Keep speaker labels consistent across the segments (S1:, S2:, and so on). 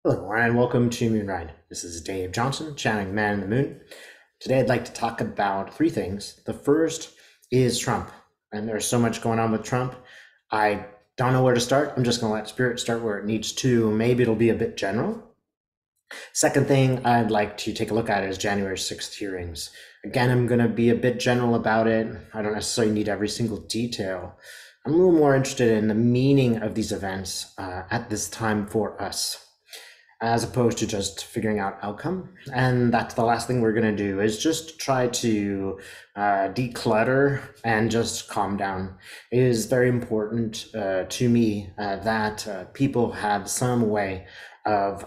S1: Hello, and welcome to Moonride. This is Dave Johnson, channeling Man in the Moon. Today, I'd like to talk about three things. The first is Trump, and there's so much going on with Trump. I don't know where to start. I'm just going to let Spirit start where it needs to. Maybe it'll be a bit general. Second thing I'd like to take a look at is January 6th hearings. Again, I'm going to be a bit general about it. I don't necessarily need every single detail. I'm a little more interested in the meaning of these events at this time for us, as opposed to just figuring out outcome. And that's the last thing we're going to do, is just try to declutter and just calm down. It is very important to me that people have some way of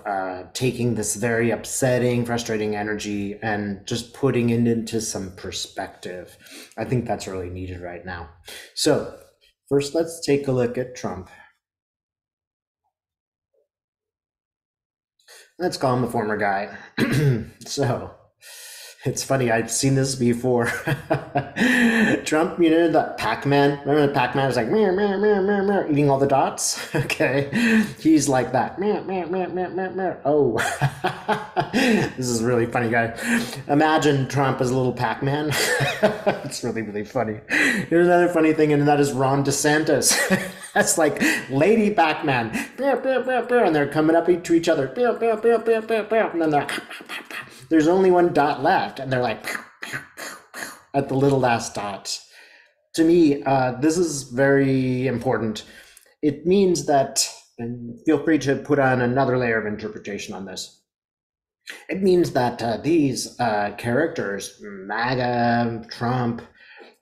S1: taking this very upsetting, frustrating energy and just putting it into some perspective. I think that's really needed right now. So first, let's take a look at Trump. Let's call him the former guy. So it's funny, I've seen this before. Trump, you know, that Pac-Man. Remember the Pac-Man was like, meow, meow, meow, meow, meow, eating all the dots? Okay. He's like that. Meow, meow, meow, meow, meow, meow. Oh, this is really funny, guy. Imagine Trump as a little Pac-Man. It's really, really funny. Here's another funny thing, and that is Ron DeSantis. That's like Lady Pac-Man. And they're coming up to each other. And then they're there's only one dot left, and they're like at the little last dot. To me, this is very important. It means that, and feel free to put on another layer of interpretation on this. It means that these characters, MAGA, Trump,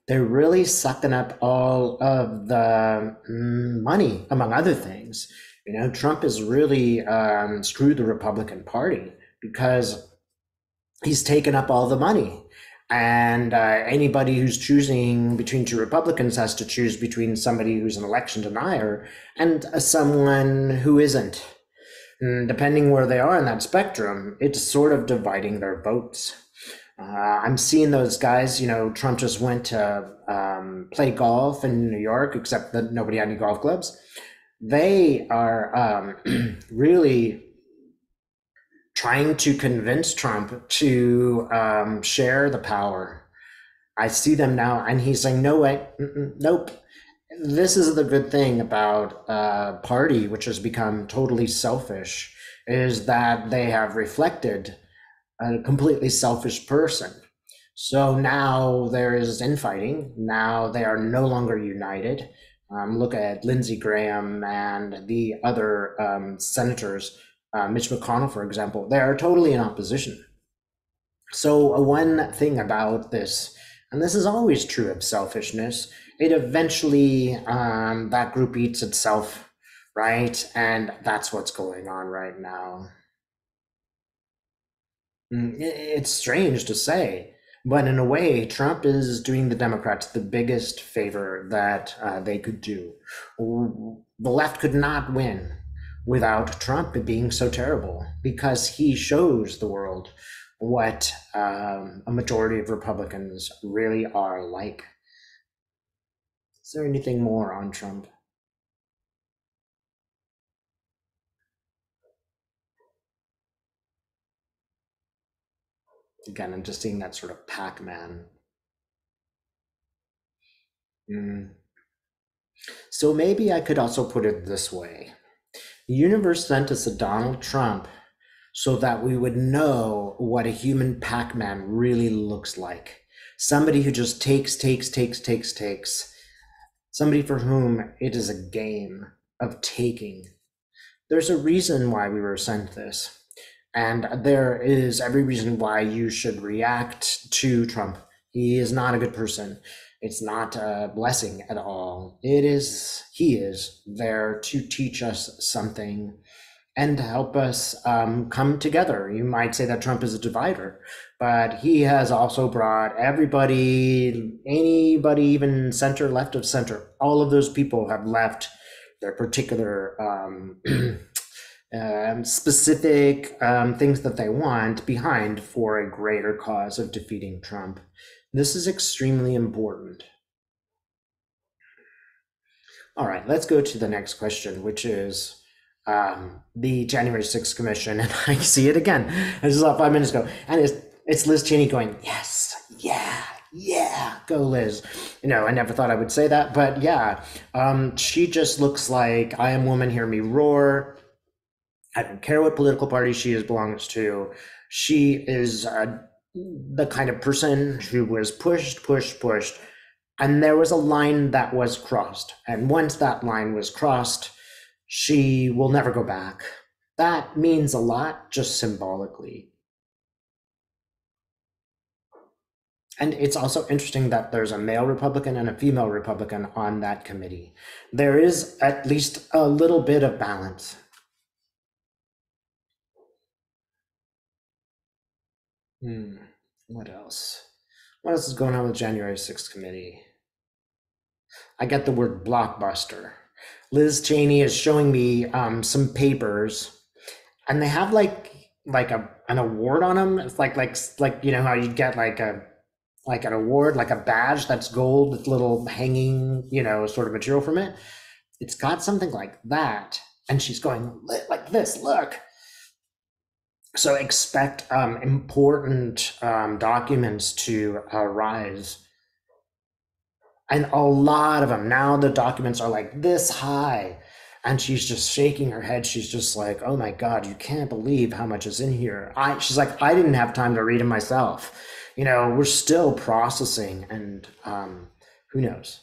S1: they're really sucking up all of the money, among other things. You know, Trump has really screwed the Republican Party because he's taken up all the money. And anybody who's choosing between two Republicans has to choose between somebody who's an election denier and someone who isn't. And depending where they are in that spectrum, it's sort of dividing their votes. I'm seeing those guys, you know, Trump just went to play golf in New York, except that nobody had any golf clubs. They are really trying to convince Trump to share the power. I see them now, and he's saying, no way, nope. This is the good thing about a party which has become totally selfish, is that they have reflected a completely selfish person. So now there is infighting. Now they are no longer united. Look at Lindsey Graham and the other senators, Mitch McConnell, for example. They are totally in opposition. So one thing about this, and this is always true of selfishness, it eventually, that group eats itself, right? And that's what's going on right now. It's strange to say, but in a way, Trump is doing the Democrats the biggest favor that they could do. The left could not win without Trump being so terrible, because he shows the world what a majority of Republicans really are like. Is there anything more on Trump? Again, I'm just seeing that sort of Pac-Man. So maybe I could also put it this way. The universe sent us a Donald Trump so that we would know what a human Pac-Man really looks like. Somebody who just takes. Somebody for whom it is a game of taking. There's a reason why we were sent this. And there is every reason why you should react to Trump. He is not a good person. It's not a blessing at all. He is there to teach us something and to help us come together. You might say that Trump is a divider, but he has also brought everybody, anybody, even center, left of center, all of those people have left their particular specific things that they want behind for a greater cause of defeating Trump. This is extremely important. All right, let's go to the next question, which is, the January 6th Commission, and I see it again. This is 5 minutes ago, and it's Liz Cheney going, yes, yeah, yeah, go Liz. I never thought I would say that, but yeah, she just looks like I am woman, hear me roar. I don't care what political party she belongs to. She is the kind of person who was pushed, and there was a line that was crossed. And once that line was crossed, she will never go back. That means a lot just symbolically. And it's also interesting that there's a male Republican and a female Republican on that committee. There is at least a little bit of balance. What else? What else is going on with January 6th committee? I get the word blockbuster. Liz Cheney is showing me some papers, and they have an award on them. It's like how you get like an award, like a badge that's gold with little hanging sort of material from it. It's got something like that, and she's going like this. Look. So expect important documents to rise. And a lot of them. Now the documents are like this high. And she's just shaking her head. She's just like, oh my God, you can't believe how much is in here. She's like, I didn't have time to read them myself. We're still processing, and who knows?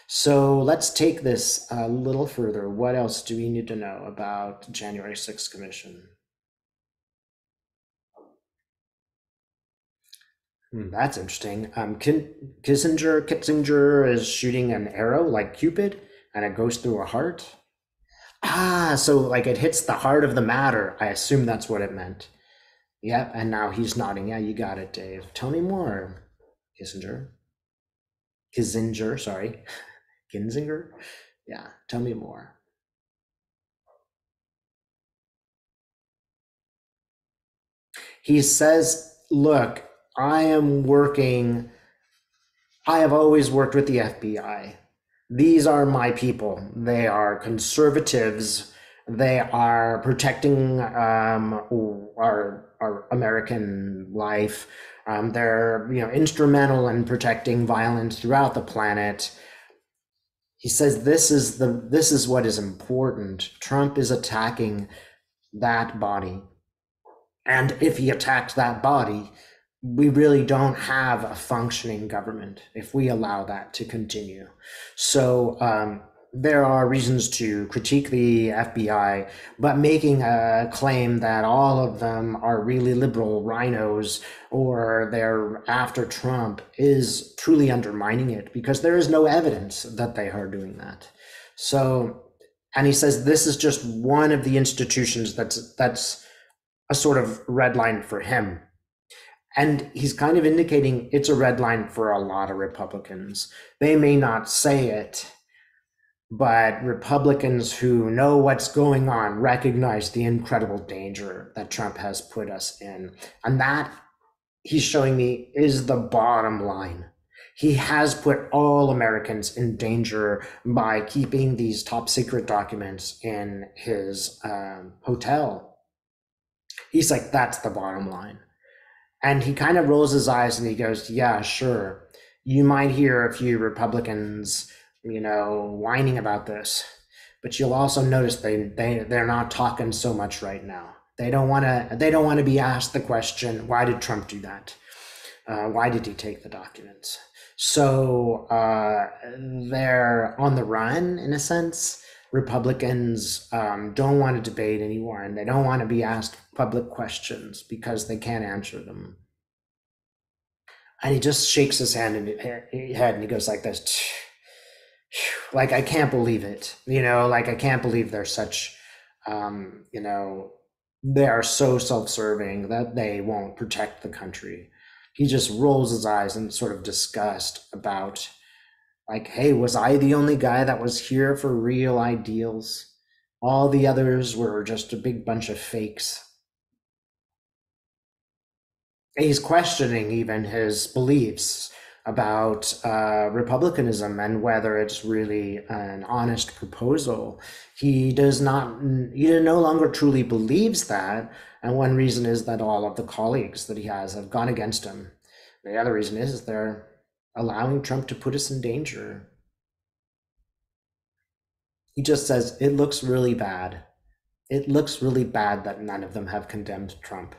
S1: So let's take this a little further. What else do we need to know about January 6th Commission? That's interesting. Kitzinger is shooting an arrow like Cupid, and it goes through a heart. So like it hits the heart of the matter. I assume that's what it meant. Yep, and now he's nodding. Yeah, you got it, Dave. Tell me more, Kissinger. Sorry. Kinzinger? Yeah, tell me more. He says, look, I have always worked with the FBI. These are my people. They are conservatives. They are protecting our American life. They're instrumental in protecting violence throughout the planet. He says this is what is important. Trump is attacking that body. And if he attacked that body, we really don't have a functioning government if we allow that to continue. So there are reasons to critique the FBI, but making a claim that all of them are really liberal rhinos or they're after Trump is truly undermining it, because there is no evidence that they are doing that. So, and he says this is just one of the institutions that's a sort of red line for him. And he's kind of indicating it's a red line for a lot of Republicans. They may not say it, but Republicans who know what's going on recognize the incredible danger that Trump has put us in. And that, he's showing me, is the bottom line. He has put all Americans in danger by keeping these top secret documents in his hotel. He's like, that's the bottom line. And he kind of rolls his eyes and he goes, yeah, sure. You might hear a few Republicans, whining about this, but you'll also notice they're not talking so much right now. They don't want to be asked the question, why did Trump do that? Why did he take the documents? So they're on the run, in a sense. Republicans don't want to debate anymore, and they don't want to be asked public questions because they can't answer them. And he just shakes his head and he goes like this, like, I can't believe it. Like, I can't believe they're such, they are so self-serving that they won't protect the country. He just rolls his eyes in sort of disgust about, like, hey, was I the only guy that was here for real ideals? All the others were just a big bunch of fakes. He's questioning even his beliefs. about republicanism and whether it's really an honest proposal. He does not, he no longer truly believes that. And one reason is that all of the colleagues that he has have gone against him. The other reason is they're allowing Trump to put us in danger. He just says, it looks really bad. It looks really bad that none of them have condemned Trump.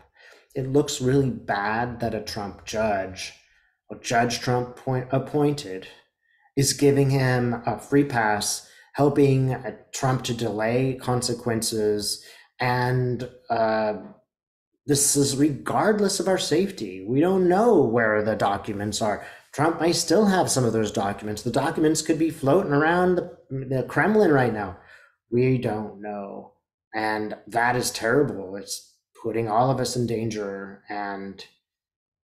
S1: It looks really bad that a Trump judge, a Judge Trump appointed, is giving him a free pass, helping Trump to delay consequences. And this is regardless of our safety. We don't know where the documents are. Trump might still have some of those documents. The documents could be floating around the Kremlin right now. We don't know. And that is terrible. It's putting all of us in danger and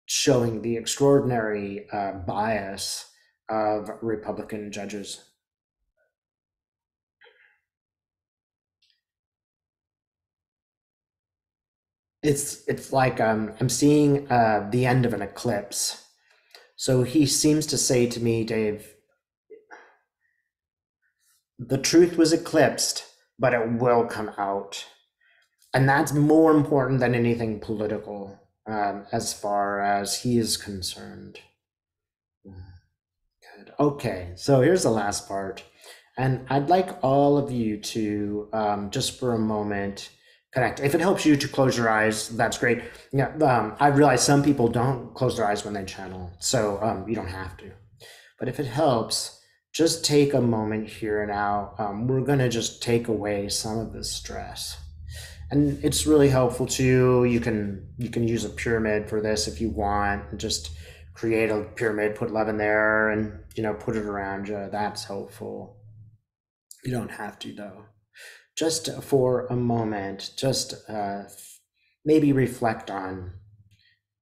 S1: showing the extraordinary bias of Republican judges. It's like I'm seeing the end of an eclipse. So he seems to say to me, Dave, the truth was eclipsed, but it will come out. And that's more important than anything political, as far as he is concerned. Good. Okay, so here's the last part. And I'd like all of you to, just for a moment, connect. If it helps you to close your eyes, that's great. Yeah, I realize some people don't close their eyes when they channel, so you don't have to. But if it helps, just take a moment here now. We're going to just take away some of the stress. And it's really helpful too. You can use a pyramid for this if you want. Just create a pyramid, put love in there, and put it around you. That's helpful. You don't have to though. Just for a moment, just maybe reflect on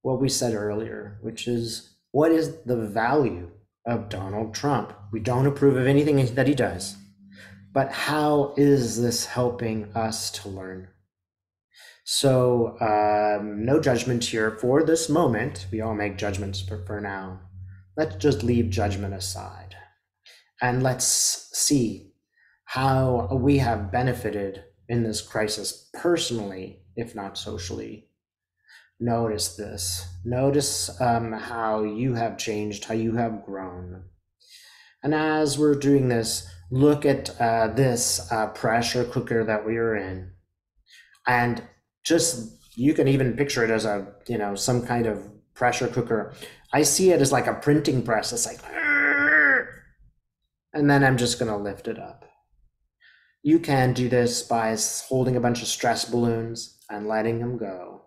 S1: what we said earlier, which is, what is the value of Donald Trump? We don't approve of anything that he does, but how is this helping us to learn? So no judgment here for this moment. We all make judgments for now. Let's just leave judgment aside. And let's see how we have benefited in this crisis personally, if not socially. Notice this. Notice how you have changed, how you have grown. And as we're doing this, look at this pressure cooker that we are in. And just, you can even picture it as a, some kind of pressure cooker. I see it as like a printing press. It's like, and then I'm just going to lift it up. You can do this by holding a bunch of stress balloons and letting them go.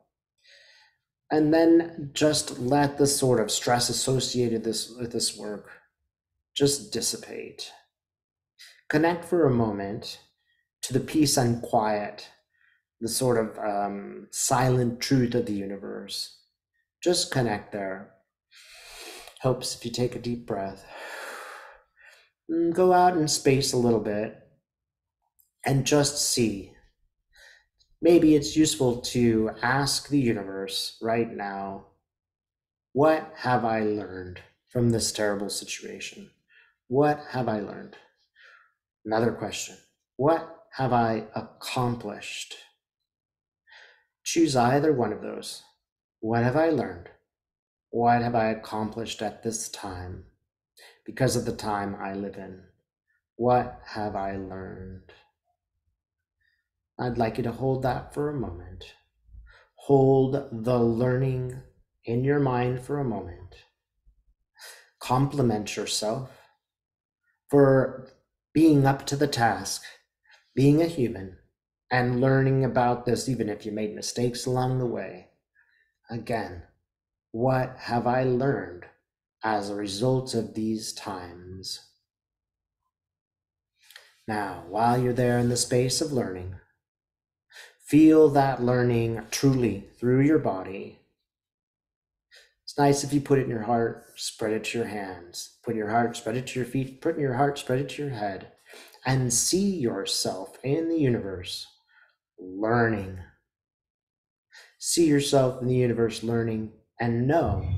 S1: And then just let the sort of stress associated with this work just dissipate. Connect for a moment to the peace and quiet, the sort of silent truth of the universe. Just connect there. Helps if you take a deep breath. Go out in space a little bit and just see. Maybe it's useful to ask the universe right now, what have I learned from this terrible situation? What have I learned? Another question, what have I accomplished? Choose either one of those. What have I learned? What have I accomplished at this time because of the time I live in? What have I learned? I'd like you to hold that for a moment. Hold the learning in your mind for a moment. Compliment yourself for being up to the task, being a human, and learning about this, even if you made mistakes along the way. Again, what have I learned as a result of these times? Now, while you're there in the space of learning, feel that learning truly through your body. It's nice if you put it in your heart, spread it to your hands, put it in your heart, spread it to your feet, put it in your heart, spread it to your head, and see yourself in the universe learning. See yourself in the universe learning and know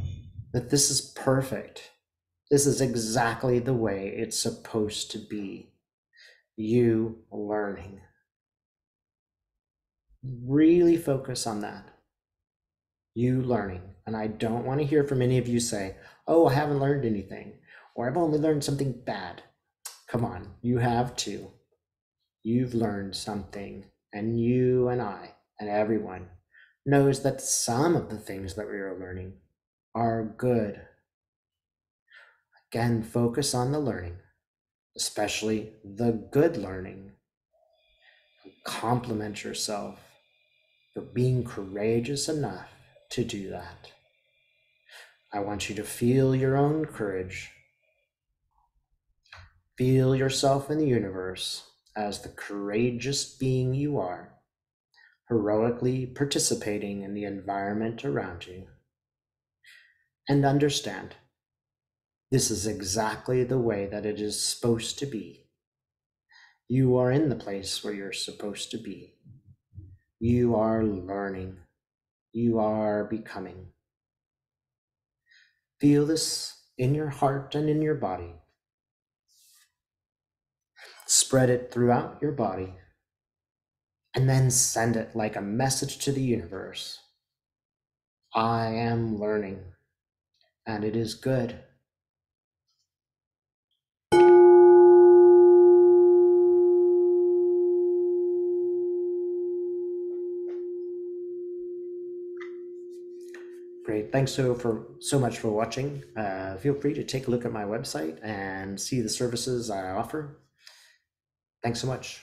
S1: that this is perfect. This is exactly the way it's supposed to be. You learning. Really focus on that. You learning. And I don't want to hear from any of you say, oh, I haven't learned anything, or I've only learned something bad. Come on, you have too. You've learned something, and you and I and everyone knows that some of the things that we are learning are good. Again, focus on the learning, especially the good learning. Compliment yourself for being courageous enough to do that. I want you to feel your own courage. Feel yourself in the universe as the courageous being you are, heroically participating in the environment around you. And understand, this is exactly the way that it is supposed to be. You are in the place where you're supposed to be. You are learning. You are becoming. Feel this in your heart and in your body. Spread it throughout your body, and then send it like a message to the universe. I am learning, and it is good. Great. Thanks so much for watching. Feel free to take a look at my website and see the services I offer. Thanks so much.